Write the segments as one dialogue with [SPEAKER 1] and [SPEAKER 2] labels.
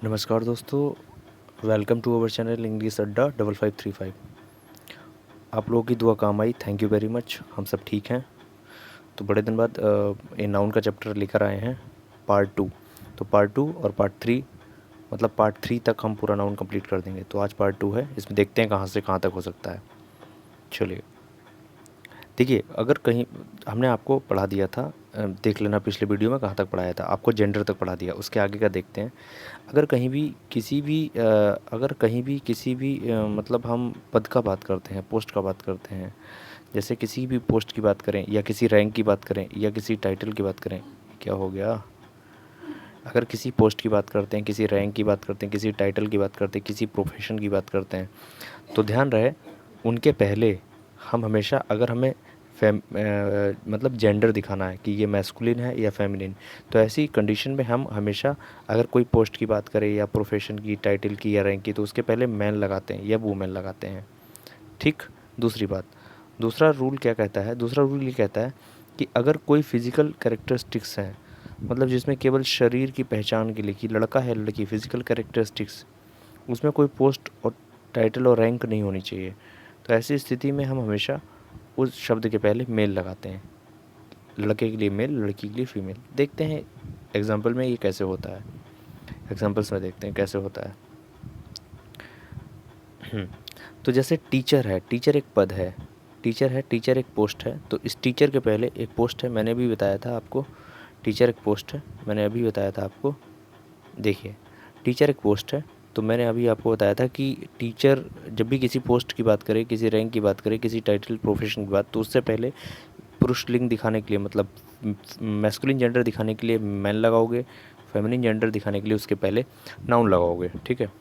[SPEAKER 1] नमस्कार दोस्तों, welcome to our channel English Adda 5535। आप लोगों की दुआ काम आई, थैंक यू वेरी मच। हम सब ठीक हैं। तो बड़े दिन बाद ये नाउन का चैप्टर लेकर आए हैं, पार्ट 2। तो पार्ट 2 और पार्ट 3, मतलब पार्ट 3 तक हम पूरा नाउन कंप्लीट कर देंगे। तो आज पार्ट 2 है, इसमें देखते हैं कहाँ से कहाँ तक हो सकता है। चलिए, देखिए, अगर कहीं हमने आपको पढ़ा दिया था, देख लेना पिछले वीडियो में कहाँ तक पढ़ाया था। आपको जेंडर तक पढ़ा दिया, उसके आगे का देखते हैं। अगर कहीं भी किसी भी मतलब हम पद का बात करते हैं, पोस्ट का बात करते हैं, जैसे किसी भी पोस्ट की बात करें या किसी रैंक की बात करें या किसी टाइटल की बात करें। क्या हो गया? अगर किसी पोस्ट की बात करते हैं, किसी रैंक की बात करते हैं, किसी टाइटल की बात करते हैं, किसी प्रोफेशन की बात करते हैं, तो ध्यान रहे उनके पहले हम हमेशा, अगर हमें मतलब जेंडर दिखाना है कि ये मैस्कुलिन है या फेमिनिन, तो ऐसी कंडीशन में हम हमेशा अगर कोई पोस्ट की बात करें या प्रोफेशन की, टाइटल की या रैंक की, तो उसके पहले मैन लगाते हैं या वूमेन लगाते हैं। ठीक। दूसरी बात, दूसरा रूल क्या कहता है? दूसरा रूल ये कहता है कि अगर कोई फिज़िकल कैरेक्टरिस्टिक्स हैं, मतलब जिसमें केवल शरीर की पहचान के लिए कि लड़का है लड़की, फिज़िकल कैरेक्टरिस्टिक्स, उसमें कोई पोस्ट और टाइटल और रैंक नहीं होनी चाहिए। तो ऐसी स्थिति में हम हमेशा उस शब्द के पहले मेल लगाते हैं। लड़के के लिए मेल, लड़की के लिए फीमेल। देखते हैं एग्जाम्पल में ये कैसे होता है। एग्जाम्पल्स में देखते हैं कैसे होता है। तो जैसे टीचर है, टीचर एक पद है, टीचर है, टीचर एक पोस्ट है। तो इस टीचर के पहले एक पोस्ट है, मैंने भी बताया था आपको। टीचर एक पोस्ट है, मैंने अभी बताया था आपको। देखिए, टीचर एक पोस्ट है, तो मैंने अभी आपको बताया था कि टीचर जब भी किसी पोस्ट की बात करे, किसी रैंक की बात करे, किसी टाइटल प्रोफेशन की बात, तो उससे पहले पुरुष लिंग दिखाने के लिए, मतलब मैस्कुलिन जेंडर दिखाने के लिए मैन लगाओगे, फेमिनिन जेंडर दिखाने के लिए उसके पहले नाउन लगाओगे। ठीक है।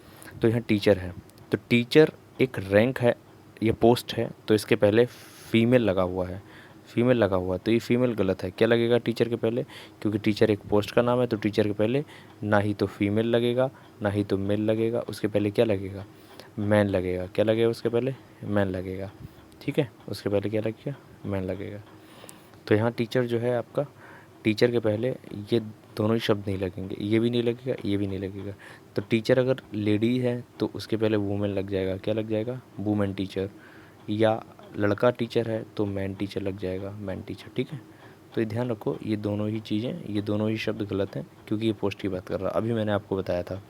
[SPEAKER 1] तो यहाँ टीचर है, तो टीचर एक रैंक है या पोस्ट है, तो इसके पहले फीमेल लगा हुआ है, फीमेल लगा हुआ है। तो ये फीमेल गलत है। क्या लगेगा टीचर के पहले? क्योंकि टीचर एक पोस्ट का नाम है, तो टीचर के पहले ना ही तो फीमेल लगेगा, ना ही तो मेल लगेगा, उसके पहले क्या लगेगा? मैन लगेगा। क्या लगेगा उसके पहले? मैन लगेगा। ठीक है, उसके पहले क्या लगेगा? मैन लगेगा। तो यहाँ टीचर जो है आपका, टीचर के पहले ये दोनों ही शब्द नहीं लगेंगे, ये भी नहीं लगेगा, ये भी नहीं लगेगा। तो टीचर अगर लेडी है तो उसके पहले वूमेन लग जाएगा। क्या लग जाएगा? Women teacher. या लड़का टीचर है तो मैन टीचर लग जाएगा, मैन टीचर। ठीक है। तो ये ध्यान रखो, ये दोनों ही चीज़ें, ये दोनों ही शब्द गलत हैं, क्योंकि ये पोस्ट की बात कर रहा। अभी मैंने आपको बताया था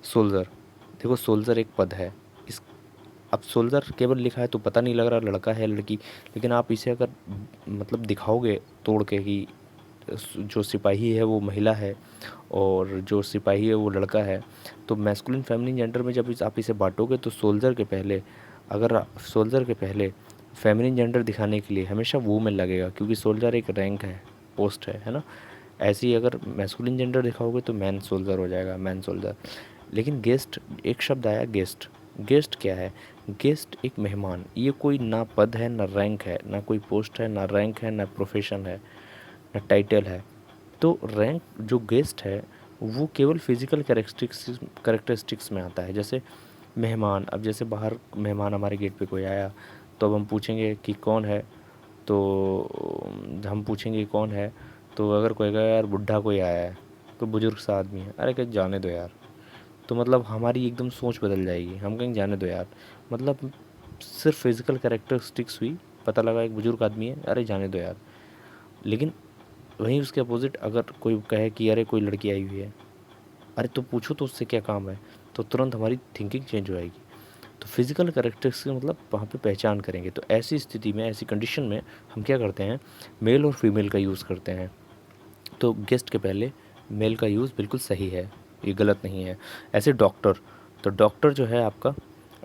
[SPEAKER 1] सोल्जर। देखो, सोल्जर एक पद है। इस अब सोल्जर केवल लिखा है तो पता नहीं लग रहा लड़का है लड़की, लेकिन आप इसे अगर मतलब दिखाओगे तोड़ के कि जो सिपाही है वो महिला है और जो सिपाही है वो लड़का है, तो मैस्कुलिन फेमिनिन जेंडर में जब आप इसे बांटोगे, तो सोल्जर के पहले, अगर सोल्जर के पहले फेमिनिन जेंडर दिखाने के लिए हमेशा वूमेन लगेगा, क्योंकि सोल्जर एक रैंक है, पोस्ट है ना। ऐसे ही अगर मैस्कुलिन जेंडर दिखाओगे तो मैन सोल्जर हो जाएगा, मैन सोल्जर। लेकिन गेस्ट, एक शब्द आया गेस्ट। गेस्ट क्या है? गेस्ट एक मेहमान। ये कोई ना पद है ना रैंक है, ना कोई पोस्ट है ना रैंक है ना प्रोफेशन है ना टाइटल है। तो रैंक जो गेस्ट है वो केवल फिजिकल करेक्टरिस्टिक्स में आता है। जैसे मेहमान, अब जैसे बाहर मेहमान हमारे गेट पे कोई आया, तो अब हम पूछेंगे कि कौन है, तो हम पूछेंगे कौन है, तो अगर कोई कहेगा यार बुढ़ा कोई आया है, तो बुजुर्ग सा आदमी है, अरे क्या जाने दो यार। तो मतलब हमारी एकदम सोच बदल जाएगी, हम कहेंगे जाने दो यार। मतलब सिर्फ फिजिकल कैरेक्टरिस्टिक्स हुई, पता लगा एक बुजुर्ग आदमी है, अरे जाने दो यार। लेकिन वहीं उसके अपोजिट अगर कोई कहे कि अरे कोई लड़की आई हुई है, अरे तो पूछो तो उससे क्या काम है, तो तुरंत हमारी थिंकिंग चेंज हो जाएगी। तो फिजिकल कैरेक्टरिस्टिक्स मतलब वहाँ पे पहचान करेंगे। तो ऐसी स्थिति में, ऐसी कंडीशन में हम क्या करते हैं? मेल और फीमेल का यूज़ करते हैं। तो गेस्ट के पहले मेल का यूज़ बिल्कुल सही है, ये गलत नहीं है। ऐसे डॉक्टर, तो डॉक्टर जो है आपका,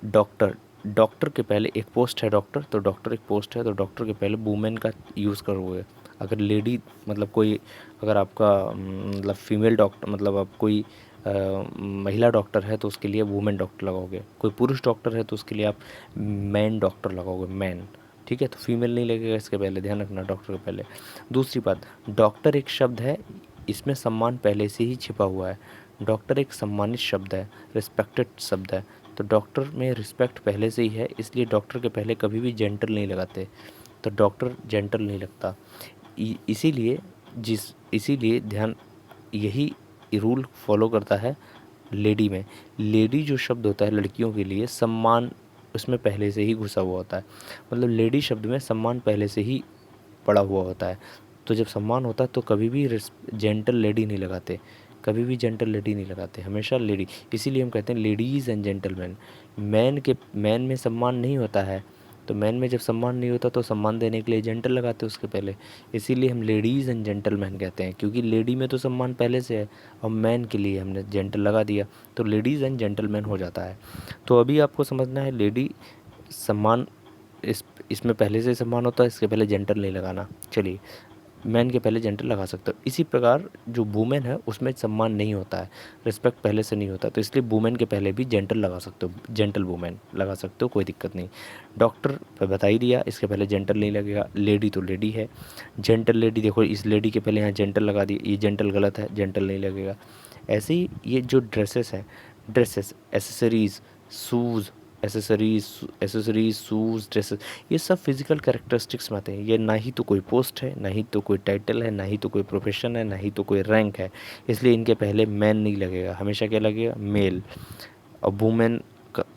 [SPEAKER 1] डॉक्टर, डॉक्टर के पहले एक पोस्ट है डॉक्टर, तो डॉक्टर एक पोस्ट है, तो डॉक्टर के पहले वूमेन का यूज़ करोगे। अगर लेडी, मतलब कोई, अगर आपका मतलब फीमेल डॉक्टर, मतलब आप कोई महिला डॉक्टर है तो उसके लिए वुमेन डॉक्टर लगाओगे। कोई पुरुष डॉक्टर है तो उसके लिए आप मैन डॉक्टर लगाओगे, मैन। ठीक है। तो फीमेल नहीं लगेगा इसके पहले, ध्यान रखना, डॉक्टर के पहले। दूसरी बात, डॉक्टर एक शब्द है, इसमें सम्मान पहले से ही छिपा हुआ है। डॉक्टर एक सम्मानित शब्द है, रिस्पेक्टेड शब्द है। तो डॉक्टर में रिस्पेक्ट पहले से ही है, इसलिए डॉक्टर के पहले कभी भी जेंटल नहीं लगाते। तो डॉक्टर जेंटल नहीं लगता। इसीलिए इसीलिए ध्यान, यही रूल फॉलो करता है लेडी में, लेडी जो शब्द होता है लड़कियों के लिए सम्मान उसमें पहले से ही घुसा हुआ होता है। मतलब लेडी शब्द में सम्मान पहले से ही पड़ा हुआ होता है। तो जब सम्मान होता है तो कभी भी जेंटल लेडी नहीं लगाते, कभी भी जेंटल लेडी नहीं लगाते, हमेशा लेडी। इसीलिए हम कहते हैं लेडीज़ एंड जेंटलमैन। मैन में सम्मान नहीं होता है, तो मैन में जब सम्मान नहीं होता तो सम्मान देने के लिए जेंटल लगाते हैं उसके पहले। इसीलिए हम लेडीज़ एंड जेंटलमैन कहते हैं, क्योंकि लेडी में तो सम्मान पहले से है और मैन के लिए हमने जेंटल लगा दिया तो लेडीज़ एंड जेंटलमैन हो जाता है। तो अभी आपको समझना है लेडी सम्मान, इसमें पहले से सम्मान होता है, इसके पहले जेंटल नहीं लगाना। चलिए, मैन के पहले जेंटल लगा सकते हो। इसी प्रकार जो वुमेन है उसमें सम्मान नहीं होता है, रिस्पेक्ट पहले से नहीं होता, तो इसलिए वुमेन के पहले भी जेंटल लगा सकते हो, जेंटल वुमेन लगा सकते हो, कोई दिक्कत नहीं। डॉक्टर पे बता ही दिया, इसके पहले जेंटल नहीं लगेगा। लेडी तो लेडी है, जेंटल लेडी, देखो इस लेडी के पहले यहाँ जेंटल लगा दिया, ये जेंटल गलत है, जेंटल नहीं लगेगा। ऐसे ही ये जो ड्रेसेस हैं, dresses, accessories, shoes, accessories shoes, dresses, ये सब फिजिकल कैरेक्टरिस्टिक्स में आते हैं। ये ना ही तो कोई पोस्ट है, ना ही तो कोई टाइटल है, ना ही तो कोई प्रोफेशन है, ना ही तो कोई रैंक है, इसलिए इनके पहले मैन नहीं लगेगा, हमेशा क्या लगेगा, मेल। और वुमेन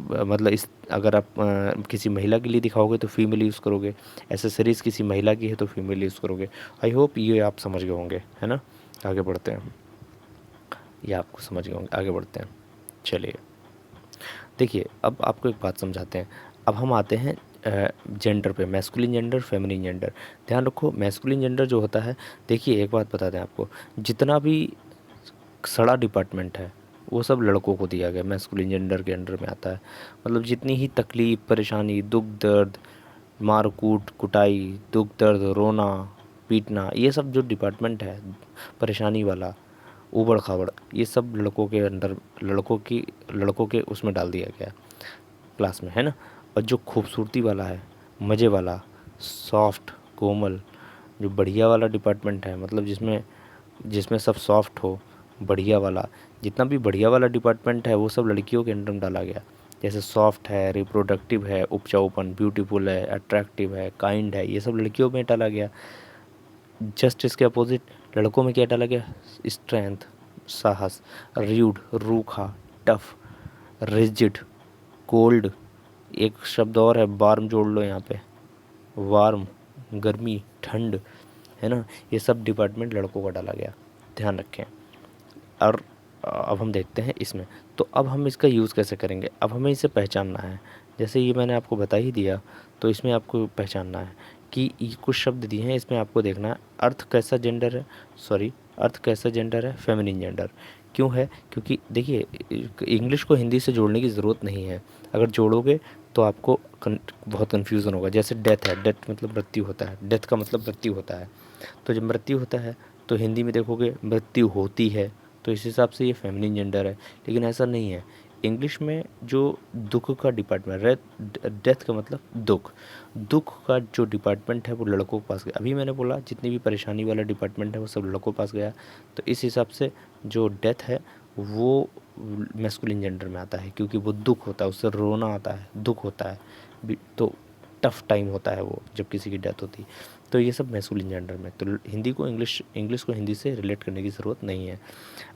[SPEAKER 1] मतलब इस अगर आप किसी महिला के लिए दिखाओगे तो फीमेल यूज़ करोगे, एसेसरीज़ किसी महिला की है तो फीमेल यूज़ करोगे। आई होप ये आप समझ गए होंगे, है ना। आगे बढ़ते हैं, ये आपको समझ गए होंगे, आगे बढ़ते हैं। चलिए देखिए, अब आपको एक बात समझाते हैं। अब हम आते हैं जेंडर पे, मैस्कुलिन जेंडर, फेमिनिन जेंडर। ध्यान रखो, मैस्कुलिन जेंडर जो होता है, देखिए एक बात बता दें आपको, जितना भी सड़ा डिपार्टमेंट है वो सब लड़कों को दिया गया, मैस्कुलिन जेंडर के अंडर में आता है। मतलब जितनी ही तकलीफ़, परेशानी, दुख दर्द, मार कूट कुटाई, दुख दर्द, रोना पीटना, ये सब जो डिपार्टमेंट है परेशानी वाला, ऊबड़ खाबड़, ये सब लड़कों के अंदर, लड़कों के उसमें डाल दिया गया क्लास में, है ना। और जो खूबसूरती वाला है, मज़े वाला, सॉफ्ट, कोमल, जो बढ़िया वाला डिपार्टमेंट है, मतलब जिसमें जिसमें सब सॉफ्ट हो, बढ़िया वाला, जितना भी बढ़िया वाला डिपार्टमेंट है वो सब लड़कियों के अंडर में डाला गया। जैसे सॉफ्ट है, रिप्रोडक्टिव है, उपजाऊपन, ब्यूटीफुल है, अट्रैक्टिव है, काइंड है, ये सब लड़कियों में डाला गया। जस्ट इसके अपोजिट लड़कों में क्या डाला गया, स्ट्रेंथ, साहस, र्यूड, रूखा, टफ, रिजिड, कोल्ड, एक शब्द और है वार्म, जोड़ लो यहाँ पे, वार्म, गर्मी, ठंड, है ना। ये सब डिपार्टमेंट लड़कों का डाला गया, ध्यान रखें। और अब हम देखते हैं इसमें, तो अब हम इसका यूज़ कैसे करेंगे, अब हमें इसे पहचानना है। जैसे ये मैंने आपको बता ही दिया, तो इसमें आपको पहचानना है कि ये कुछ शब्द दिए हैं, इसमें आपको देखना है अर्थ कैसा जेंडर है, सॉरी, अर्थ कैसा जेंडर है, फेमिनिन जेंडर क्यों है, क्योंकि देखिए इंग्लिश को हिंदी से जोड़ने की ज़रूरत नहीं है। अगर जोड़ोगे तो आपको बहुत कन्फ्यूज़न होगा। जैसे डेथ है, डेथ मतलब मृत्यु होता है, डेथ का मतलब मृत्यु होता है, तो जब मृत्यु होता है तो हिंदी में देखोगे मृत्यु होती है, तो इस हिसाब से ये फेमिनिन जेंडर है। लेकिन ऐसा नहीं है, इंग्लिश में जो दुख का डिपार्टमेंट, डेथ का मतलब दुख, दुख का जो डिपार्टमेंट है वो लड़कों के पास गया। अभी मैंने बोला जितनी भी परेशानी वाला डिपार्टमेंट है वो सब लड़कों के पास गया, तो इस हिसाब से जो डेथ है वो मैस्कुलिन जेंडर में आता है, क्योंकि वो दुख होता है, उससे रोना आता है, दुख होता है, तो टफ टाइम होता है वो जब किसी की डेथ होती है। तो ये सब मैस्कुलिन जेंडर में, तो हिंदी को इंग्लिश को हिंदी से रिलेट करने की ज़रूरत नहीं है।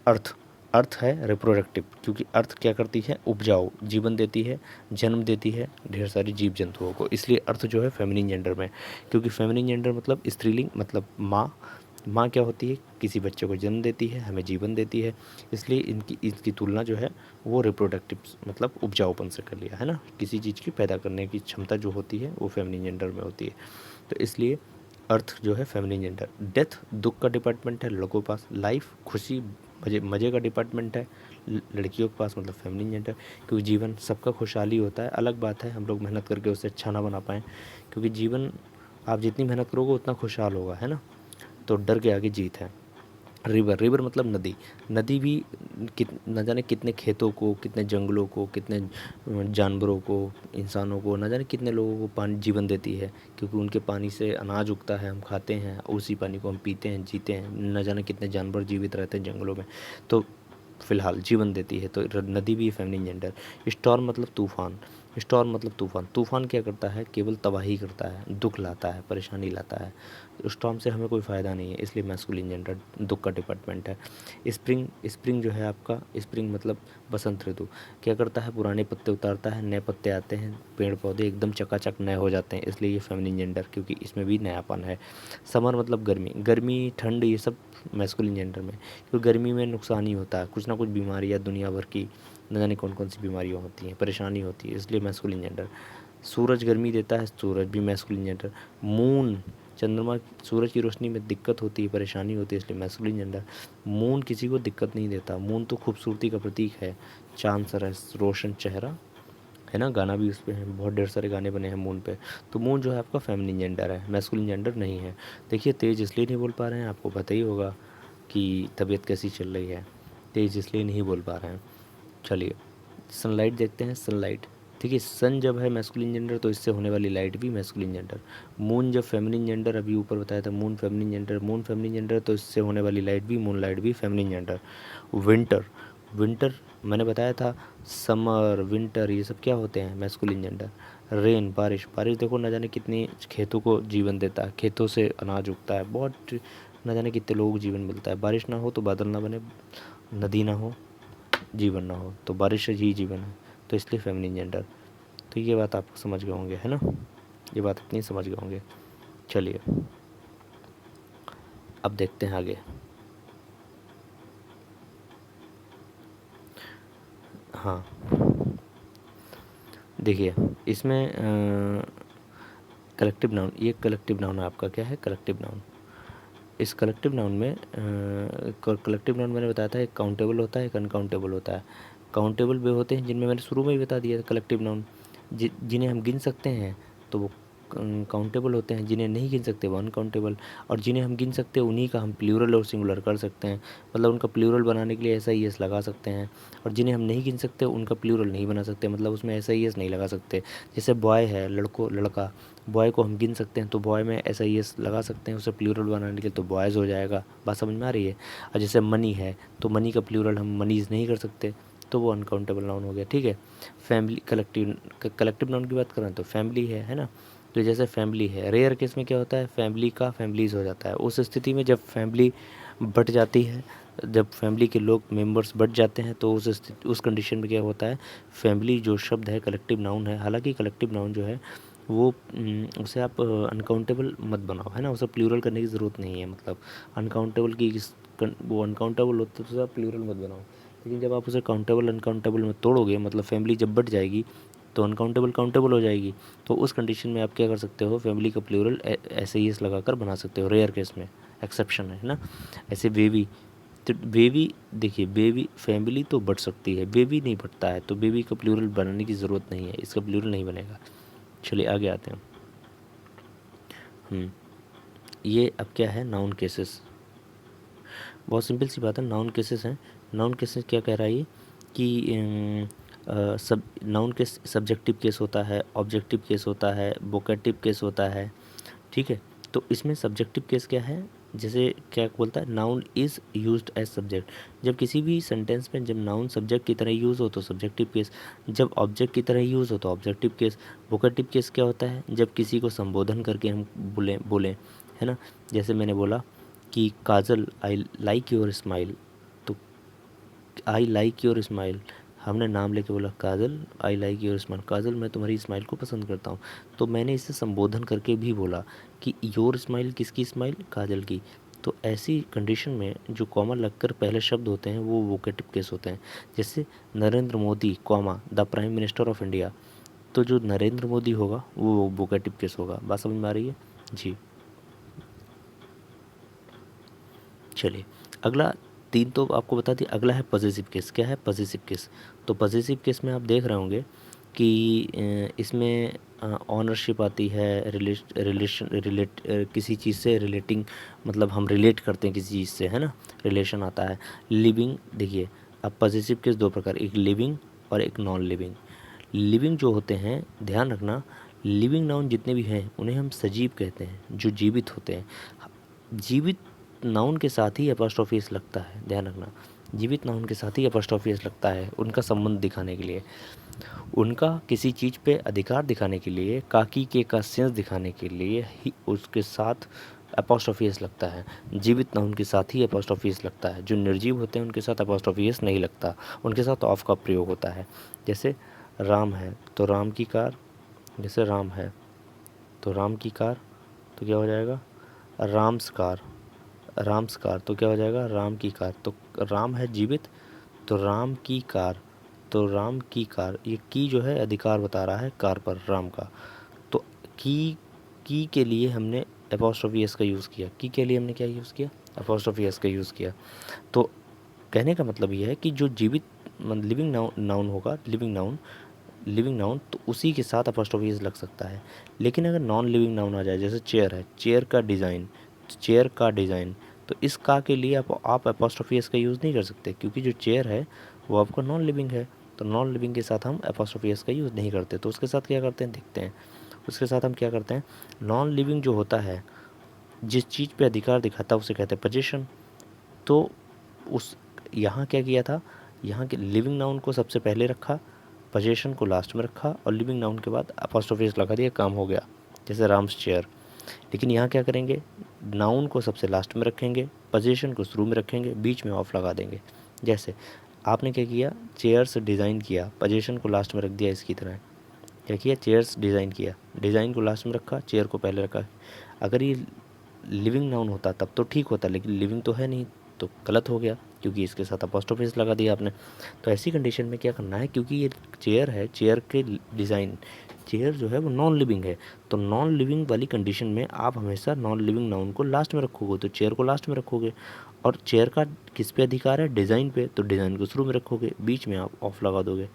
[SPEAKER 1] अर्थ, अर्थ है रिप्रोडक्टिव, क्योंकि अर्थ क्या करती है, उपजाऊ, जीवन देती है, जन्म देती है ढेर सारी जीव जंतुओं को, इसलिए अर्थ जो है फेमिनिन जेंडर में। क्योंकि फेमिनिन जेंडर मतलब स्त्रीलिंग, मतलब माँ, माँ क्या होती है, किसी बच्चे को जन्म देती है, हमें जीवन देती है, इसलिए इनकी तुलना जो है वो रिप्रोडक्टिव मतलब उपजाऊपन से कर लिया, है ना। किसी चीज़ की पैदा करने की क्षमता जो होती है वो फेमिनिन जेंडर में होती है, तो इसलिए अर्थ जो है फेमिनिन जेंडर। डेथ दुख का डिपार्टमेंट है लड़कों के पास, लाइफ खुशी मज़े का डिपार्टमेंट है लड़कियों के पास, मतलब फेमिनिन जेंडर। क्योंकि जीवन सबका खुशहाली होता है, अलग बात है हम लोग मेहनत करके उसे अच्छा ना बना पाएँ, क्योंकि जीवन आप जितनी मेहनत करोगे उतना खुशहाल होगा, है ना। तो डर के आगे जीत है। रिवर, रिवर मतलब नदी, नदी भी न जाने कितने खेतों को, कितने जंगलों को, कितने जानवरों को, इंसानों को, न जाने कितने लोगों को पानी जीवन देती है, क्योंकि उनके पानी से अनाज उगता है, हम खाते हैं, उसी पानी को हम पीते हैं, जीते हैं, न जाने कितने जानवर जीवित रहते हैं जंगलों में, तो फ़िलहाल जीवन देती है, तो नदी भी फेमिनिन जेंडर। स्टॉर्म मतलब तूफ़ान, स्टॉर्म मतलब तूफान। तूफान क्या करता है? केवल तबाही करता है, दुख लाता है, परेशानी लाता है। स्टॉर्म से हमें कोई फ़ायदा नहीं है, इसलिए मैस्कुलिन जेंडर दुख का डिपार्टमेंट है। स्प्रिंग, स्प्रिंग जो है आपका, स्प्रिंग मतलब बसंत ऋतु, क्या करता है? पुराने पत्ते उतारता है, नए पत्ते आते हैं, पेड़ पौधे एकदम चकाचक नए हो जाते हैं, इसलिए ये फेमिनिन जेंडर, क्योंकि इसमें भी नयापन है। समर मतलब गर्मी, गर्मी ठंड ये सब मैस्कुलिन जेंडर में, क्योंकि गर्मी में नुकसान ही होता है, कुछ ना कुछ बीमारियाँ दुनिया भर की, न जाने कौन कौन सी बीमारियाँ होती हैं, परेशानी होती है, इसलिए मैस्कुलिन जेंडर। सूरज गर्मी देता है, सूरज भी मैस्कुलिन जेंडर। मून, चंद्रमा, सूरज की रोशनी में दिक्कत होती है, परेशानी होती है, इसलिए मैस्कुलिन जेंडर। मून किसी को दिक्कत नहीं देता, मून तो खूबसूरती का प्रतीक है, चांद सा रोशन चेहरा, है ना, गाना भी उस पे है, बहुत ढेर सारे गाने बने हैं मून पे। तो मून जो है आपका फेमिनिन जेंडर है, मैस्कुलिन जेंडर नहीं है। देखिए तेज इसलिए नहीं बोल पा रहे हैं, आपको पता ही होगा कि तबीयत कैसी चल रही है, तेज इसलिए नहीं बोल पा रहे हैं। चलिए सनलाइट देखते हैं। सनलाइट, देखिए सन जब है मैस्कुलिन जेंडर तो इससे होने वाली लाइट भी मैस्कुलिन जेंडर। मून जब फेमिनिन जेंडर, अभी ऊपर बताया था moon feminine gender, moon feminine gender तो इससे होने वाली लाइट भी, मून लाइट भी फेमिनिन जेंडर। विंटर, विंटर मैंने बताया था, समर विंटर ये सब क्या होते हैं? Masculine gender. रेन, बारिश, बारिश देखो न जाने कितनी खेतों को जीवन देता है, खेतों से अनाज उगता है, बहुत न जाने कितने लोगों को जीवन मिलता है। बारिश ना हो तो बादल ना बने, नदी ना हो जीवन ना हो, तो बारिश ही जीवन है, तो इसलिए फेमिनिन जेंडर। तो ये बात आप समझ गए होंगे, है ना, ये बात इतनी समझ गए होंगे। चलिए अब देखते हैं आगे। हाँ देखिए इसमें कलेक्टिव नाउन, ये कलेक्टिव नाउन है आपका, क्या है? Collective noun. इस कलेक्टिव नाउन में कलेक्टिव नाउन मैंने बताया था, एक काउंटेबल होता है, एक अनकाउंटेबल होता है। काउंटेबल वे होते हैं जिनमें मैंने शुरू में ही बता दिया था, कलेक्टिव नाउन जिन्हें हम गिन सकते हैं तो वो काउंटेबल होते हैं, जिन्हें नहीं गिन सकते वो अनकाउंटेबल। और जिन्हें हम गिन सकते हैं उन्हीं का हम प्लूरल और सिंगुलर कर सकते हैं, मतलब उनका प्लूरल बनाने के लिए ऐसा ही एस लगा सकते हैं। और जिन्हें हम नहीं गिन सकते उनका प्लूरल नहीं बना सकते, मतलब उसमें ऐसा ही एस नहीं लगा सकते। जैसे बॉय है, लड़कों लड़का, बॉय को हम गिन सकते हैं तो बॉय में ऐसा ही एस लगा सकते हैं, उसे प्लूरल बनाने के लिए, तो बॉयज़ हो जाएगा। बात समझ में आ रही है? और जैसे मनी है तो मनी का प्लूरल हम मनीज़ नहीं कर सकते, तो वो अनकाउंटेबल नाउन हो गया, ठीक है। फैमिली, कलेक्टिव नाउन की बात करें तो फैमिली है ना, तो जैसे फैमिली है, रेयर केस में क्या होता है? फैमिली का फैमिलीज़ हो जाता है। उस स्थिति में जब फैमिली बढ़ जाती है, जब फैमिली के लोग मेंबर्स बढ़ जाते हैं, तो उस कंडीशन में क्या होता है? फैमिली जो शब्द है कलेक्टिव नाउन है, हालांकि कलेक्टिव नाउन जो है वो उसे आप अनकाउंटेबल मत बनाओ, है ना, उसे प्लूरल करने की ज़रूरत नहीं है, मतलब अनकाउंटेबल की वो अनकाउंटेबल होता है तो उसे आप प्लूरल मत बनाओ। लेकिन जब आप उसे काउंटेबल अनकाउंटेबल में तोड़ोगे, मतलब फैमिली जब बढ़ जाएगी तो अनकाउंटेबल काउंटेबल हो जाएगी, तो उस कंडीशन में आप क्या कर सकते हो? फैमिली का प्लूरल ऐसे ही एस लगाकर बना सकते हो, रेयर केस में, एक्सेप्शन है ना। ऐसे बेबी, तो बेबी, देखिए बेबी फैमिली तो बढ़ सकती है, बेबी नहीं बढ़ता है, तो बेबी का प्लूरल बनाने की ज़रूरत नहीं है, इसका प्लूरल नहीं बनेगा। चलिए आगे आते हैं। ये अब क्या है? Noun cases. बहुत सिंपल सी बात है, नाउन केसेस हैं। नाउन केसेस क्या कह रहा है ये कि सब नाउन केस सब्जेक्टिव केस होता है, ऑब्जेक्टिव केस होता है, वोकेटिव केस होता है, ठीक है। तो इसमें सब्जेक्टिव केस क्या है? जैसे क्या बोलता है? Noun is used as subject. जब किसी भी सेंटेंस में जब नाउन सब्जेक्ट की तरह यूज़ हो तो सब्जेक्टिव केस, जब ऑब्जेक्ट की तरह यूज़ हो तो ऑब्जेक्टिव केस। वोकेटिव केस क्या होता है? जब किसी को संबोधन करके हम बोलें, है ना। जैसे मैंने बोला कि काजल आई लाइक योर स्माइल, तो आई लाइक योर स्माइल, हमने नाम लेके बोला काजल आई लाइक योर स्माइल, काजल मैं तुम्हारी स्माइल को पसंद करता हूँ। तो मैंने इसे संबोधन करके भी बोला कि योर स्माइल, किसकी स्माइल? काजल की। तो ऐसी कंडीशन में जो कॉमा लगकर पहले शब्द होते हैं वो वोकेटिव केस होते हैं। जैसे Narendra Modi comma the prime minister of India, तो जो नरेंद्र मोदी होगा वो वोकेटिव केस होगा। बात समझ में आ रही है जी? चलिए अगला, तीन तो आपको बता दिया, अगला है पॉजिटिव केस। क्या है? Positive case. तो पॉजिटिव केस में आप देख रहे होंगे कि इसमें ऑनरशिप आती है, किसी चीज़ से रिलेटिंग, मतलब हम रिलेट करते हैं किसी चीज़ से, है ना, रिलेशन आता है। लिविंग, देखिए अब पॉजिटिव केस दो प्रकार, एक लिविंग और एक नॉन लिविंग। लिविंग जो होते हैं, ध्यान रखना, लिविंग नाउन जितने भी हैं उन्हें हम सजीव कहते हैं, जो जीवित होते हैं। जीवित नाउन के साथ ही अपॉस्ट्रोफी एस लगता है, ध्यान रखना। जीवित नाउन के साथ ही अपॉस्ट्रोफी एस लगता है उनका संबंध दिखाने के लिए, उनका किसी चीज़ पे अधिकार दिखाने के लिए, काकी के का सेंस दिखाने के लिए ही उसके साथ अपॉस्ट्रोफी एस लगता है। जीवित नाउन के साथ ही अपॉस्ट्रोफी एस लगता है। जो निर्जीव होते हैं उनके साथ अपॉस्ट्रोफी एस नहीं लगता, उनके साथ ऑफ का प्रयोग होता है। जैसे राम है तो राम की कार, जैसे राम है तो राम की कार, तो क्या हो जाएगा राम्स कार, राम्स कार तो क्या हो जाएगा राम की कार। तो राम है जीवित तो राम की कार, तो राम की कार, ये की जो है अधिकार बता रहा है कार पर राम का। तो की के लिए हमने अपॉस्ट्रोफी एस का यूज़ किया, की के लिए हमने क्या यूज़ किया अपॉस्ट्रोफी एस का यूज़ किया। तो कहने का मतलब ये है कि जो जीवित लिविंग नाउन होगा, लिविंग नाउन तो उसी के साथ अपॉस्ट्रोफी एस लग सकता है। लेकिन अगर नॉन लिविंग नाउन आ जाए, जैसे चेयर है, चेयर का डिज़ाइन, चेयर का डिज़ाइन, तो इस का के लिए आप अपॉस्ट्रोफी एस का यूज़ नहीं कर सकते, क्योंकि जो चेयर है वो आपका नॉन लिविंग है। तो नॉन लिविंग के साथ हम अपॉस्ट्रोफी एस का यूज़ नहीं करते। तो उसके साथ क्या करते हैं देखते हैं, उसके साथ हम क्या करते हैं, नॉन लिविंग जो होता है, जिस चीज़ पे अधिकार दिखाता है उसे कहते हैं पोजीशन। तो उस यहाँ क्या किया था, यहाँ के लिविंग नाउन को सबसे पहले रखा, पोजीशन को लास्ट में रखा और लिविंग नाउन के बाद अपॉस्ट्रोफी एस लगा दिया, काम हो गया, जैसे राम्स चेयर। लेकिन यहाँ क्या करेंगे, नाउन को सबसे लास्ट में रखेंगे, पोजीशन को शुरू में रखेंगे, बीच में ऑफ लगा देंगे। जैसे आपने क्या किया, चेयर्स डिज़ाइन किया, पोजीशन को लास्ट में रख दिया, इसकी तरह क्या किया, चेयर्स डिज़ाइन किया, डिज़ाइन को लास्ट में रखा, चेयर को पहले रखा। अगर ये लिविंग नाउन होता तब तो ठीक होता, लेकिन लिविंग तो है नहीं, तो गलत हो गया, क्योंकि इसके साथ अपॉस्ट्रोफी एस लगा दिया आपने। तो ऐसी कंडीशन में क्या करना है, क्योंकि ये चेयर है, चेयर के डिज़ाइन, चेयर जो है वो नॉन लिविंग है, तो नॉन लिविंग वाली कंडीशन में आप हमेशा नॉन लिविंग नाउन को लास्ट में रखोगे, तो चेयर को लास्ट में रखोगे। और चेयर का किस पे अधिकार है, डिज़ाइन पे, तो डिज़ाइन को शुरू में रखोगे, बीच में आप ऑफ लगा दोगे,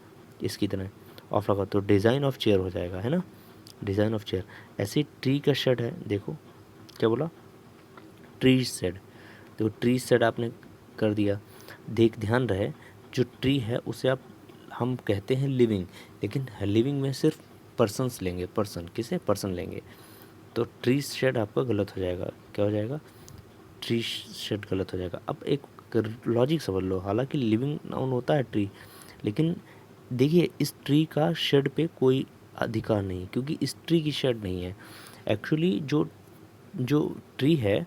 [SPEAKER 1] इसकी तरह ऑफ लगा, तो डिज़ाइन ऑफ चेयर हो जाएगा, है ना, डिज़ाइन ऑफ चेयर। ऐसी ट्री का शेड है, देखो क्या बोला, ट्री शेड, देखो ट्री शेड आपने कर दिया। ध्यान रहे, जो ट्री है उसे हम कहते हैं लिविंग, लेकिन लिविंग में सिर्फ पर्सन्स लेंगे, पर्सन किसे, पर्सन लेंगे, तो ट्री शेड आपका गलत हो जाएगा, क्या हो जाएगा, ट्री शेड गलत हो जाएगा। अब एक लॉजिक समझ लो, हालांकि लिविंग नाउन होता है ट्री, लेकिन देखिए इस ट्री का शेड पे कोई अधिकार नहीं, क्योंकि इस ट्री की शेड नहीं है। एक्चुअली जो जो ट्री है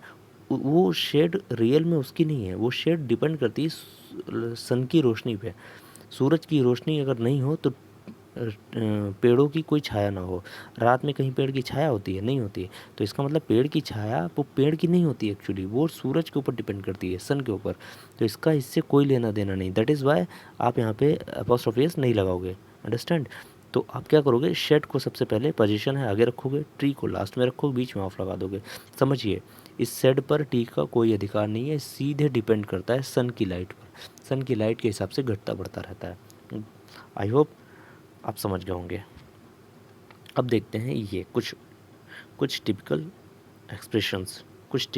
[SPEAKER 1] वो शेड रियल में उसकी नहीं है, वो शेड डिपेंड करती है सन की रोशनी पे। सूरज की रोशनी अगर नहीं हो तो पेड़ों की कोई छाया ना हो। रात में कहीं पेड़ की छाया होती है, नहीं होती है, तो इसका मतलब पेड़ की छाया वो पेड़ की नहीं होती है, एक्चुअली वो सूरज के ऊपर डिपेंड करती है, सन के ऊपर। तो इसका इससे कोई लेना देना नहीं, दैट इज़ वाई आप यहाँ पे अपॉस्ट्रोफी एस नहीं लगाओगे, अंडरस्टैंड। तो आप क्या करोगे, शेड को सबसे पहले पोजीशन है आगे रखोगे, ट्री को लास्ट में रखोगे, बीच में ऑफ लगा दोगे। समझिए, इस शेड पर ट्री का कोई अधिकार नहीं है, सीधे डिपेंड करता है सन की लाइट पर, सन की लाइट के हिसाब से घटता बढ़ता रहता है। आई होप आप समझ गए होंगे। अब देखते हैं ये कुछ टिपिकल एक्सप्रेशंस, कुछ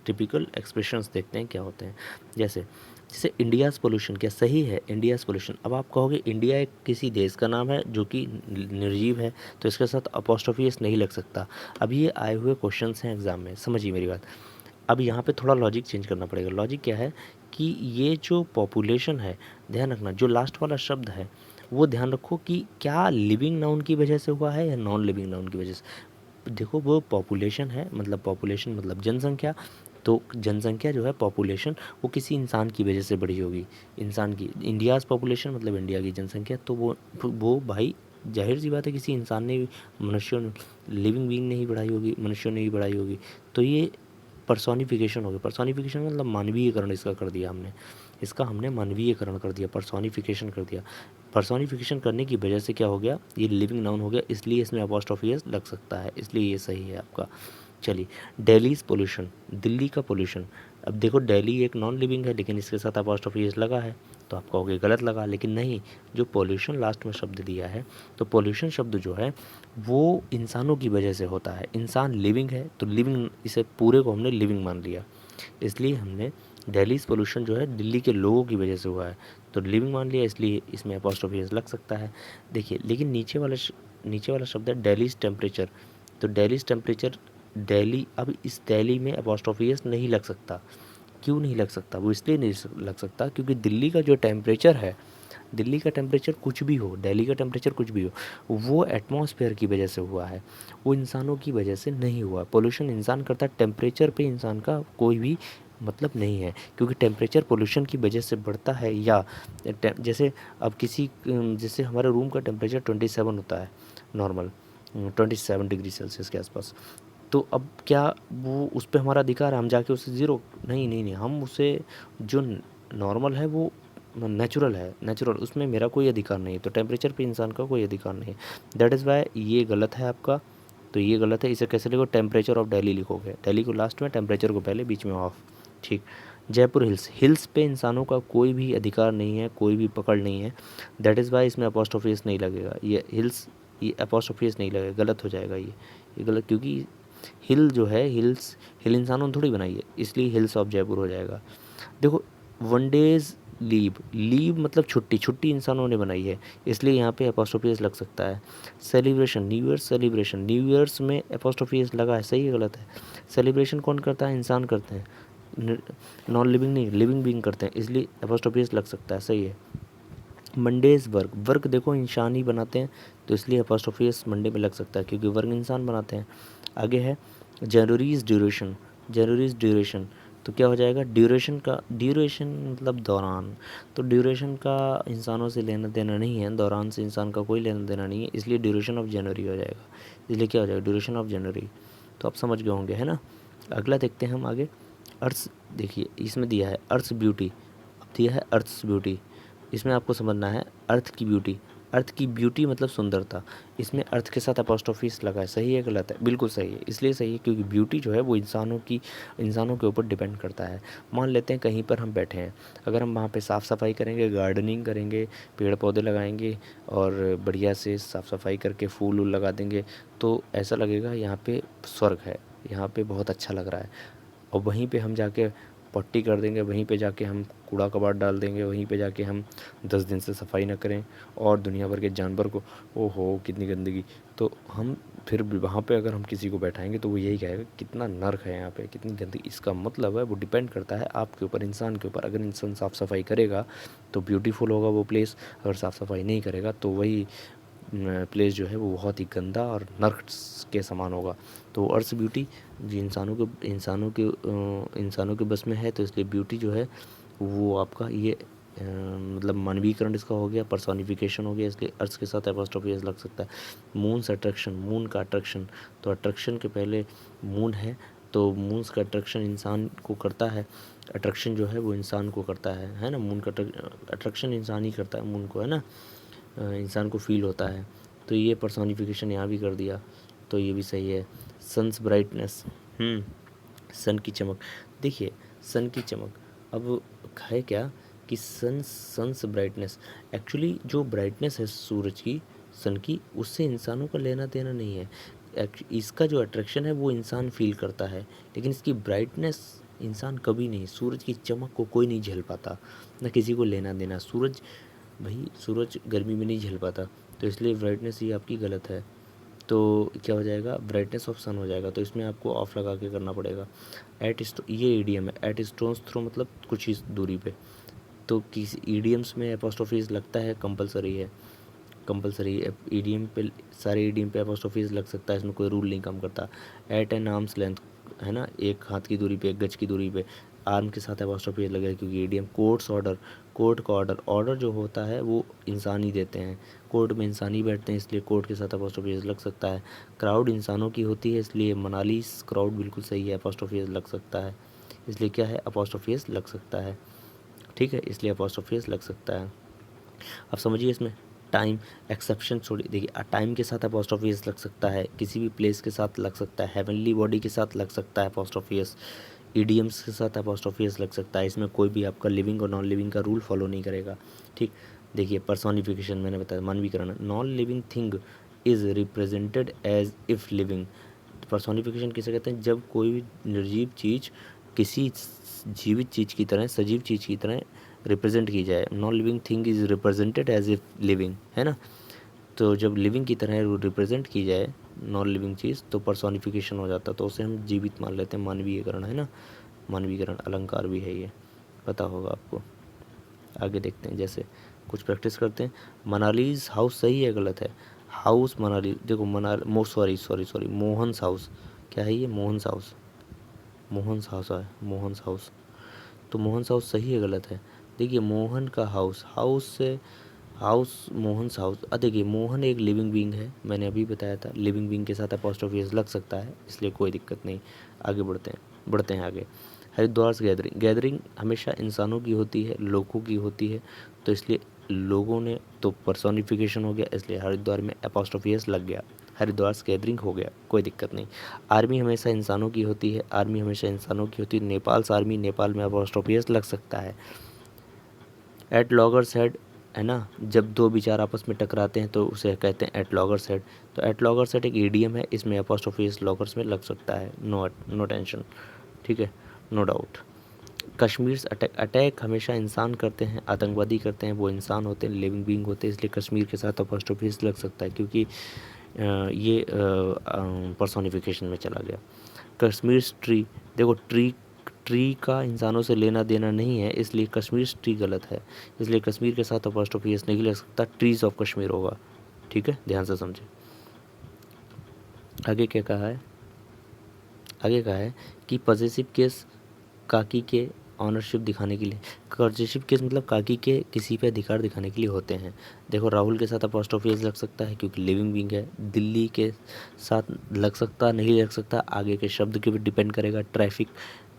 [SPEAKER 1] टिपिकल एक्सप्रेशंस देखते हैं क्या होते हैं। जैसे जैसे इंडियाज़ पोल्यूशन, क्या सही है इंडियाज़ पोल्यूशन। अब आप कहोगे इंडिया एक किसी देश का नाम है जो कि निर्जीव है, तो इसके साथ अपॉस्ट्रोफी एस नहीं लग सकता। अब ये आए हुए क्वेश्चंस हैं एग्ज़ाम में, समझिए मेरी बात। अब यहाँ पे थोड़ा लॉजिक चेंज करना पड़ेगा। लॉजिक क्या है कि ये जो पॉपुलेशन है, ध्यान रखना जो लास्ट वाला शब्द है वो ध्यान रखो कि क्या लिविंग नाउन की वजह से हुआ है या नॉन लिविंग नाउन की वजह से। देखो वो पॉपुलेशन है, मतलब पॉपुलेशन मतलब जनसंख्या, तो जनसंख्या जो है पॉपुलेशन वो किसी इंसान की वजह से बढ़ी होगी, इंसान की। इंडियाज़ पॉपुलेशन मतलब इंडिया की जनसंख्या, तो वो भाई जाहिर सी बात है किसी इंसान ने, मनुष्यों ने, लिविंग बीइंग ने ही बढ़ाई होगी, मनुष्यों ने ही बढ़ाई होगी। तो ये पर्सोनिफिकेशन हो गया। पर्सोनिफिकेशन मतलब मानवीयकरण इसका कर दिया हमने, इसका हमने मानवीयकरण कर दिया, पर्सोनिफिकेशन कर दिया। पर्सोनिफिकेशन करने की वजह से क्या हो गया, ये लिविंग नाउन हो गया, इसलिए इसमें अपॉस्ट्रोफी एस लग सकता है, इसलिए ये सही है आपका। चलिए, दिल्लीज पोल्यूशन, दिल्ली का पोल्यूशन। अब देखो दिल्ली एक नॉन लिविंग है, लेकिन इसके साथ अपॉस्ट्रोफी एस लगा है, तो आप कहोगे गलत लगा, लेकिन नहीं, जो पोल्यूशन लास्ट में शब्द दिया है, तो पोल्यूशन शब्द जो है वो इंसानों की वजह से होता है। इंसान लिविंग है तो लिविंग, इसे पूरे को हमने लिविंग मान लिया, इसलिए हमने दिल्लीज पोल्यूशन जो है दिल्ली के लोगों की वजह से हुआ है, तो लिविंग मान लिया, इसलिए इसमें अपॉस्ट्रोफी एस लग सकता है। देखिए लेकिन नीचे वाला शब्द है दिल्लीज टेम्परेचर, तो दिल्लीज टेम्परेचर, दिल्ली, अब इस दिल्ली में अपॉस्ट्रोफी एस नहीं लग सकता, क्यों नहीं लग सकता? वो इसलिए नहीं लग सकता क्योंकि दिल्ली का जो टेम्परेचर है, दिल्ली का टेम्परेचर कुछ भी हो, दिल्ली का टेम्परेचर कुछ भी हो, वो एटमॉस्फेयर की वजह से हुआ है, वो इंसानों की वजह से नहीं हुआ। पोल्यूशन इंसान करता है, टेम्परेचर पे इंसान का कोई भी मतलब नहीं है, क्योंकि टेम्परेचर पोल्यूशन की वजह से बढ़ता है। या जैसे अब किसी जैसे हमारे रूम का टेम्परेचर 27 होता है नॉर्मल, 27 डिग्री सेल्सियस के आसपास। तो अब क्या वो उस पे हमारा अधिकार है हम जाके उसे ज़ीरो? नहीं नहीं नहीं, हम उसे जो नॉर्मल है वो नेचुरल है, नेचुरल, उसमें मेरा कोई अधिकार नहीं है। तो टेम्परेचर पे इंसान का कोई अधिकार नहीं है। दैट इज़ वाई ये गलत है आपका। तो ये गलत है, इसे कैसे लिखो? टेम्परेचर ऑफ दिल्ली लिखोगे, दिल्ली को लास्ट में, टेम्परेचर को पहले, बीच में ऑफ। ठीक। जयपुर हिल्स, हिल्स पे इंसानों का कोई भी अधिकार नहीं है, कोई भी पकड़ नहीं है। दैट इज़ वाई इसमें अपोस्ट्रोफी नहीं लगेगा, ये हिल्स, ये अपोस्ट्रोफी नहीं लगेगा, गलत हो जाएगा ये गलत, क्योंकि हिल जो है, हिल्स, हिल इंसानों ने थोड़ी बनाई है, इसलिए हिल्स ऑफ जयपुर हो जाएगा। देखो, वन डेज लीव, लीव मतलब छुट्टी, छुट्टी इंसानों ने बनाई है, इसलिए यहाँ पे अपोस्ट्रोफी लग सकता है। Celebration, new year celebration, new years में अपोस्ट्रोफी लगा है, सही है गलत है? सेलिब्रेशन कौन करता है? इंसान करते हैं, नॉन लिविंग नहीं, लिविंग बीइंग करते हैं, इसलिए अपोस्ट्रोफी लग सकता है, सही है। मंडेज वर्क, वर्क देखो इंसान ही बनाते हैं, तो इसलिए अपोस्ट्रोफी मंडे में लग सकता है, क्योंकि वर्क इंसान बनाते हैं। आगे है जनवरीज ड्यूरेशन, जनवरीज ड्यूरेशन, तो क्या हो जाएगा? ड्यूरेशन का, ड्यूरेशन मतलब दौरान, तो ड्यूरेशन का इंसानों से लेना देना नहीं है, दौरान से इंसान का कोई लेना देना नहीं है, इसलिए ड्यूरेशन ऑफ जनवरी हो जाएगा। इसलिए क्या हो जाएगा? Duration of January. तो आप समझ गए होंगे, है ना? अगला देखते हैं हम आगे। अर्थ, देखिए इसमें दिया है अर्थ ब्यूटी, अब दिया है अर्थ ब्यूटी, इसमें आपको समझना है अर्थ की ब्यूटी, अर्थ की ब्यूटी मतलब सुंदरता, इसमें अर्थ के साथ अपोस्ट्रोफीस लगा है, सही है गलत है? बिल्कुल सही है, इसलिए सही है क्योंकि ब्यूटी जो है वो इंसानों की, इंसानों के ऊपर डिपेंड करता है। मान लेते हैं कहीं पर हम बैठे हैं, अगर हम वहाँ पे साफ़ सफाई करेंगे, गार्डनिंग करेंगे, पेड़ पौधे लगाएंगे और बढ़िया से साफ़ सफाई करके फूल वूल लगा देंगे, तो ऐसा लगेगा यहाँ पे स्वर्ग है, यहाँ पे बहुत अच्छा लग रहा है। और वहीं पे हम जाके पट्टी कर देंगे, वहीं पे जाके हम कूड़ा कबाड़ डाल देंगे, वहीं पे जाके हम 10 दिन से सफाई ना करें और दुनिया भर के जानवर को, ओहो कितनी गंदगी, तो हम फिर भी वहाँ पे अगर हम किसी को बैठाएंगे तो वो यही कहेगा कितना नर्क है यहाँ पे, कितनी गंदगी। इसका मतलब है वो डिपेंड करता है आपके ऊपर, इंसान के ऊपर। अगर इंसान साफ़ सफाई करेगा तो ब्यूटीफुल होगा वो प्लेस, अगर साफ़ सफाई नहीं करेगा तो वही प्लेस जो है वो बहुत ही गंदा और नर्क के समान होगा। तो अर्थ ब्यूटी जो इंसानों के बस में है, तो इसलिए ब्यूटी जो है वो आपका ये मतलब मानवीकरण इसका हो गया, पर्सोनिफिकेशन हो गया, इसलिए अर्थ के साथ एपोस्ट्रोफी लग सकता है। मून्स अट्रैक्शन, मून का अट्रैक्शन, तो अट्रैक्शन के पहले मून है, तो मून्स का अट्रैक्शन इंसान को करता है, अट्रैक्शन जो है वो इंसान को करता है ना? मून का अट्रैक्शन इंसान ही करता है मून को, है ना? इंसान को फील होता है, तो ये पर्सोनिफिकेशन यहाँ भी कर दिया, तो ये भी सही है। सन्स ब्राइटनेस, सन की चमक, देखिए सन की चमक, अब है क्या कि सन्स ब्राइटनेस, एक्चुअली जो ब्राइटनेस है सूरज की, सन की, उससे इंसानों का लेना देना नहीं है। इसका जो अट्रैक्शन है वो इंसान फील करता है, लेकिन इसकी ब्राइटनेस इंसान कभी नहीं, सूरज की चमक को कोई नहीं झेल पाता, ना किसी को लेना देना। सूरज, भाई सूरज गर्मी में नहीं झेल पाता, तो इसलिए ब्राइटनेस ये आपकी गलत है। तो क्या हो जाएगा? ब्राइटनेस ऑफ सन हो जाएगा, तो इसमें आपको ऑफ लगा के करना पड़ेगा। ये ईडीएम है, एट स्टोन्स थ्रो मतलब कुछ ही दूरी पे, तो किसी ईडीएम्स में अपोस्ट्रोफीज लगता है, कंपलसरी है, कंपलसरी ईडीएम पे, सारे ईडीएम पे अपोस्ट्रोफीज लग सकता है, इसमें कोई रूल नहीं काम करता। एट एन आर्म्स लेंथ, है ना, एक हाथ की दूरी पे, एक गज की दूरी पे, आर्म के साथ अपोस्ट्रोफी लगेगा क्योंकि ईडीएम। कोर्ट्स ऑर्डर, कोर्ट का ऑर्डर, ऑर्डर जो होता है वो इंसान ही देते हैं, कोर्ट में इंसान ही बैठते हैं, इसलिए कोर्ट के साथ अपोस्ट्रोफी लग सकता है। क्राउड इंसानों की होती है, इसलिए मनाली क्राउड बिल्कुल सही है, अपोस्ट्रोफी लग सकता है, इसलिए क्या है? अपोस्ट्रोफी लग सकता है, ठीक है, इसलिए अपोस्ट्रोफी लग सकता है। अब समझिए इसमें टाइम एक्सेप्शन छोड़िए, देखिए टाइम के साथ अपोस्ट्रोफियस लग सकता है, किसी भी प्लेस के साथ लग सकता है, हेवनली बॉडी के साथ लग सकता है अपोस्ट्रोफियस, ईडीएम्स के साथ अपोस्ट्रोफियस लग सकता है, इसमें कोई भी आपका लिविंग और नॉन लिविंग का रूल फॉलो नहीं करेगा, ठीक। देखिए पर्सोनिफिकेशन मैंने बताया, मानवीकरण, non living thing is represented as if living. Personification किसे कहते हैं? जब कोई भी निर्जीव चीज़ किसी जीवित चीज़ की तरह, सजीव चीज़ की तरह रिप्रेजेंट की जाए। Non living thing is represented as if living, है ना? तो जब लिविंग की तरह रिप्रेजेंट की जाए नॉन लिविंग चीज़, तो पर्सोनिफिकेशन हो जाता है, तो उसे हम जीवित मान लेते हैं, मानवीयकरण, है ना? मानवीकरण अलंकार भी है, ये पता होगा आपको। आगे देखते हैं, जैसे कुछ प्रैक्टिस करते हैं। मनालीज हाउस सही है गलत है? हाउस मनाली, देखो सॉरी मोहन्स हाउस, क्या है ये? मोहन्स हाउस, मोहन्स हाउस है, मोहन्स हाउस। तो मोहन्स हाउस सही है गलत है? देखिए मोहन का हाउस, हाउस से हाउस, मोहन्स हाउस। देखिए मोहन एक लिविंग बीइंग है, मैंने अभी बताया था, लिविंग बीइंग के साथ अपॉस्ट्रोफी एस लग सकता है, इसलिए कोई दिक्कत नहीं। आगे बढ़ते हैं आगे। हरिद्वार गैदरिंग, गैदरिंग हमेशा इंसानों की होती है, लोगों की होती है, तो इसलिए लोगों ने तो पर्सोनिफिकेशन हो गया, इसलिए हरिद्वार में अपॉस्ट्रोफी एस लग गया, हरिद्वार गैदरिंग हो गया, कोई दिक्कत नहीं। आर्मी हमेशा इंसानों की होती है, आर्मी हमेशा इंसानों की होती है, नेपाल्स आर्मी, नेपाल में अपॉस्ट्रोफी एस लग सकता है। एट लॉगर्स हेड, है ना, जब दो विचार आपस में टकराते हैं तो उसे कहते हैं एट लॉगर्स हेड। तो एट लॉगर्स हेड एक ईडियम है, इसमें अपॉस्ट्रोफी एस लॉगर्स में लग सकता है, नो टेंशन, ठीक है, no doubt. Kashmir attack, attack हमेशा इंसान करते हैं, आतंकवादी करते हैं, वो इंसान होते हैं, लिविंग बीइंग होते हैं, इसलिए कश्मीर के साथ अपॉस्ट्रोफी एस लग सकता है, क्योंकि ये पर्सोनिफिकेशन में चला गया। कश्मीर ट्री, देखो ट्री का इंसानों से लेना देना नहीं है, इसलिए कश्मीर ट्री गलत है, इसलिए कश्मीर के साथ अपॉस्ट्रोफी एस नहीं लग सकता, ट्रीज ऑफ कश्मीर होगा, ठीक है, ध्यान से समझे। आगे क्या कहा है? आगे कहा है कि पॉजेसिव केस काकी के ऑनरशिप दिखाने के लिए, पॉजेसिव केस मतलब काकी के किसी पे अधिकार दिखाने के लिए होते हैं। देखो राहुल के साथ अपॉस्ट्रोफी एस लग सकता है क्योंकि लिविंग बीइंग है, दिल्ली के साथ लग सकता नहीं लग सकता, आगे के शब्द के भी डिपेंड करेगा। ट्रैफिक,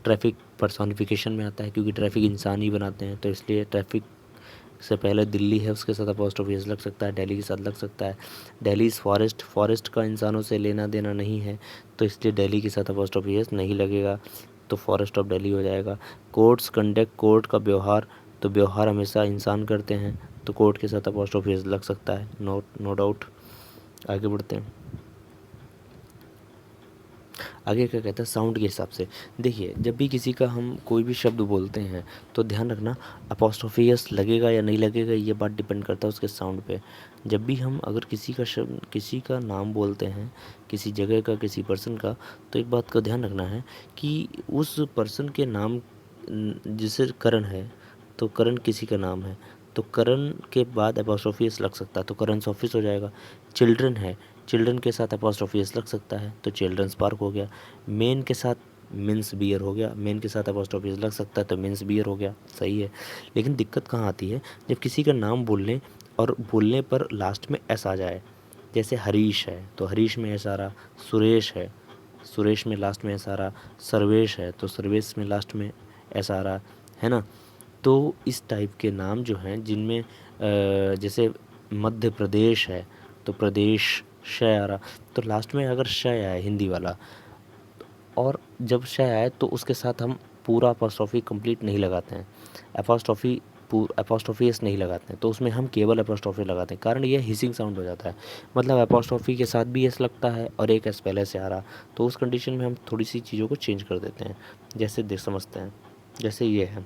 [SPEAKER 1] ट्रैफिक पर्सोनिफिकेशन में आता है क्योंकि ट्रैफिक इंसान ही बनाते हैं, तो इसलिए ट्रैफिक से पहले दिल्ली है, उसके साथ अपॉस्ट्रोफी एस लग सकता है, दिल्ली के साथ लग सकता है। दिल्ली इज़ फॉरेस्ट, फॉरेस्ट का इंसानों से लेना देना नहीं है, तो इसलिए दिल्ली के साथ अपॉस्ट्रोफी एस नहीं लगेगा, तो फॉरेस्ट ऑफ दिल्ली हो जाएगा। कोर्ट्स कंडक्ट, कोर्ट का व्यवहार, तो व्यवहार हमेशा इंसान करते हैं, तो कोर्ट के साथ अपॉस्ट्रोफी एस लग सकता है, नो डाउट। आगे बढ़ते हैं, आगे क्या कहता है साउंड के हिसाब से। देखिए जब भी किसी का हम कोई भी शब्द बोलते हैं तो ध्यान रखना अपॉस्ट्रोफी एस लगेगा या नहीं लगेगा, ये बात डिपेंड करता है उसके साउंड पे। जब भी हम अगर किसी का शब्द, किसी का नाम बोलते हैं, किसी जगह का, किसी पर्सन का, तो एक बात का ध्यान रखना है कि उस पर्सन के नाम, जैसे करण है तो करण किसी का नाम है, तो करण के बाद अपॉस्ट्रोफी एस लग सकता है, तो करण ऑफिस हो जाएगा। चिल्ड्रन है, चिल्ड्रन के साथ अपॉस्ट्रोफी एस लग सकता है, तो चिल्ड्रंस पार्क हो गया। मेन के साथ मिन्स बियर हो गया, मेन के साथ अपॉस्ट्रोफी एस लग सकता है, तो मिन्स बियर हो गया, सही है। लेकिन दिक्कत कहाँ आती है? जब किसी का नाम बोलने और बोलने पर लास्ट में एस आ जाए, जैसे हरीश है तो हरीश में एस आ रहा, सुरेश है, सुरेश में लास्ट में एस आ रहा, सर्वेश है तो सर्वेश में लास्ट में एस आ रहा, है ना। तो इस टाइप के नाम जो हैं जिनमें जैसे मध्य प्रदेश है तो प्रदेश शय आ रहा, तो लास्ट में अगर शय आए हिंदी वाला, और जब शय आए तो उसके साथ हम पूरा अपॉस्ट्रोफी कंप्लीट नहीं लगाते हैं, अपॉस्ट्रोफी अपॉस्ट्रोफी एस नहीं लगाते हैं, तो उसमें हम केवल अपॉस्ट्रोफी लगाते हैं, कारण ये हिसिंग साउंड हो जाता है, मतलब अपॉस्ट्रोफी के साथ भी एस लगता है और एक एस पहले से आ रहा, तो उस कंडीशन में हम थोड़ी सी चीज़ों को चेंज कर देते हैं। जैसे देख समझते हैं, जैसे ये है,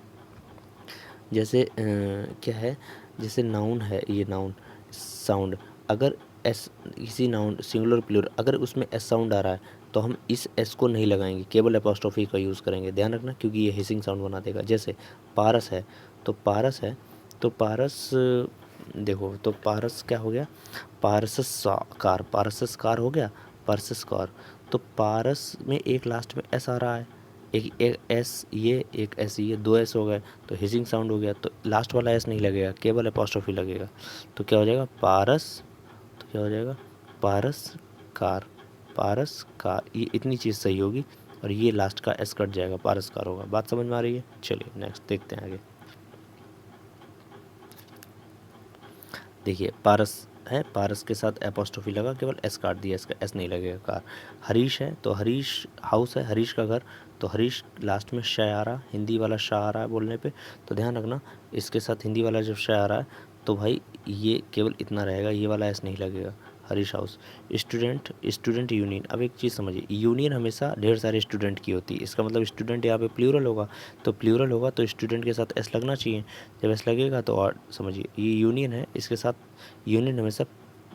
[SPEAKER 1] जैसे क्या है, जैसे नाउन है, ये नाउन साउंड, अगर एस, किसी नाउन सिंगुलर प्लूरल अगर उसमें एस साउंड आ रहा है तो हम इस एस को नहीं लगाएंगे, केवल अपॉस्ट्रोफी का यूज़ करेंगे, ध्यान रखना, क्योंकि ये हिसिंग साउंड बना देगा। जैसे पारस है तो पारस है तो पारस, देखो तो पारस क्या हो गया, पारसस्कार, पारसस्कार हो गया, पारसस्कार, तो पारस में एक लास्ट में एस आ रहा है, एक एस ये, एक एस ये, दो एस हो गए, तो हिसिंग साउंड हो गया, तो लास्ट वाला एस नहीं लगेगा, केवल अपॉस्ट्रोफी लगेगा, तो क्या हो जाएगा पारस, तो क्या हो जाएगा पारस कार, पारस कार, ये इतनी चीज़ सही होगी, और ये लास्ट का एस कट जाएगा, पारस कार होगा। बात समझ में आ रही है? चलिए नेक्स्ट देखते हैं आगे। देखिए पारस है, पारस के साथ एपोस्ट्रोफी लगा, केवल एस काट दिया, इसका एस नहीं लगेगा कार। हरीश है तो हरीश हाउस है, हरीश का घर, तो हरीश लास्ट में शय आ रहा, हिंदी वाला शाह आ रहा है बोलने पे, तो ध्यान रखना इसके साथ हिंदी वाला जब शय आ रहा है तो भाई ये केवल इतना रहेगा, ये वाला एस नहीं लगेगा, Harish house. Student, student union, अब एक चीज़ समझिए, यूनियन हमेशा ढेर सारे स्टूडेंट की होती है, इसका मतलब स्टूडेंट यहाँ पे प्लूरल होगा, तो प्लूरल होगा तो स्टूडेंट के साथ एस लगना चाहिए, जब एस लगेगा तो और समझिए ये यूनियन है, इसके साथ यूनियन हमेशा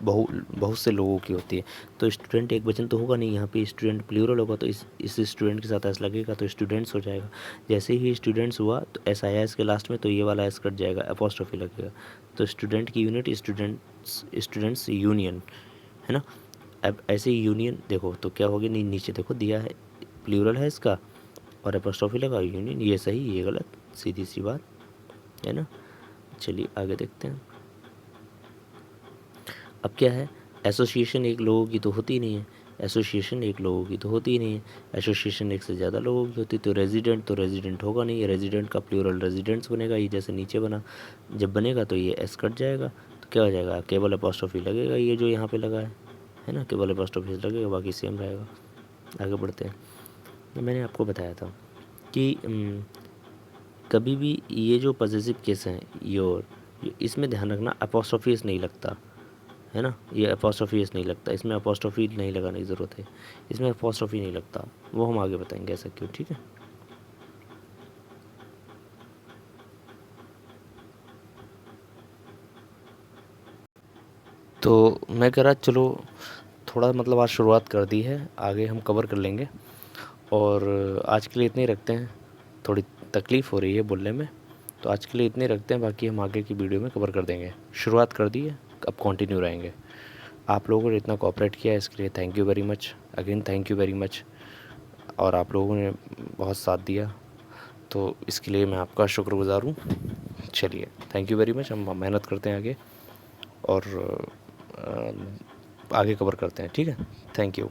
[SPEAKER 1] बहुत से लोगों की होती है। तो स्टूडेंट एक वचन तो होगा नहीं, यहाँ पे स्टूडेंट प्लूरल होगा, तो इस स्टूडेंट के साथ एस लगेगा तो स्टूडेंट्स हो जाएगा। जैसे ही स्टूडेंट्स हुआ तो एस आया एस के लास्ट में, तो ये वाला एस कट जाएगा, अपोस्ट्रोफी लगेगा। तो स्टूडेंट की यूनिट स्टूडेंट्स यूनियन, है ना। अब ऐसे ही यूनियन देखो तो क्या हो गया, नीचे देखो दिया है प्लूरल है इसका और अपोस्ट्रोफी लगा यूनियन, ये सही ये गलत, सीधी सी बात है ना। चलिए आगे देखते हैं। अब क्या है, एसोसिएशन एक लोगों की तो होती नहीं है, एसोसिएशन एक लोगों की तो होती नहीं है, एसोसिएशन एक से ज़्यादा लोगों की होती, तो रेजिडेंट होगा नहीं, रेजिडेंट का प्लूरल रेजिडेंट्स बनेगा, ये जैसे नीचे बना, जब बनेगा तो ये एस कट जाएगा, तो क्या हो जाएगा, केवल अपोस्ट्रोफी लगेगा, ये जो यहाँ पे लगा है ना, केवल अपोस्ट्रोफी लगेगा, बाकी सेम रहेगा। आगे बढ़ते हैं। तो मैंने आपको बताया था कि कभी भी ये जो पॉजेसिव केस हैं योर, इसमें ध्यान रखना अपोस्ट्रोफीस नहीं लगता, है ना, ये अपोस्ट्रोफीस नहीं लगता, इसमें अपोस्ट्रोफी नहीं लगाने की ज़रूरत है, इसमें अपोस्ट्रोफी नहीं लगता, वो हम आगे बताएंगे ऐसा क्यों, ठीक है। तो मैं कह रहा चलो थोड़ा मतलब आज शुरुआत कर दी है, आगे हम कवर कर लेंगे, और आज के लिए इतने ही रखते हैं, थोड़ी तकलीफ़ हो रही है बोलने में, तो आज के लिए इतने रखते हैं, बाकी हम आगे की वीडियो में कवर कर देंगे। शुरुआत कर दी है, अब कंटिन्यू रहेंगे। आप लोगों ने इतना कोऑपरेट किया है इसके लिए thank you very much, again thank you very much, और आप लोगों ने बहुत साथ दिया, तो इसके लिए मैं आपका शुक्रगुज़ार हूँ। चलिए थैंक यू वेरी मच, हम मेहनत करते हैं आगे, और आगे कवर करते हैं, ठीक है। Thank you.